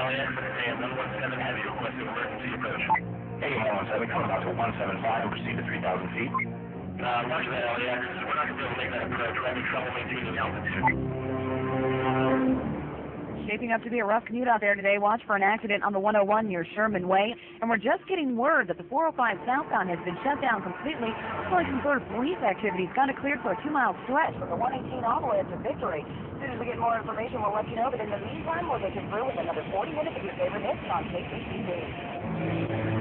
LAX, AM 117 Heavy, requesting emergency approach. AM 117, coming out to 175 and proceed to 3,000 feet. Roger that, LAX. We're not going to be able to make that approach. We're having trouble maintaining altitude. Shaping up to be a rough commute out there today. Watch for an accident on the 101 near Sherman Way. And we're just getting word that the 405 southbound has been shut down completely. It's like some sort of police activity. It's got it cleared for a 2-mile stretch from the 118 all the way up to Victory. As soon as we get more information, we'll let you know. But in the meantime, we'll get you through with another 40 minutes of your favorite hits on KCTV.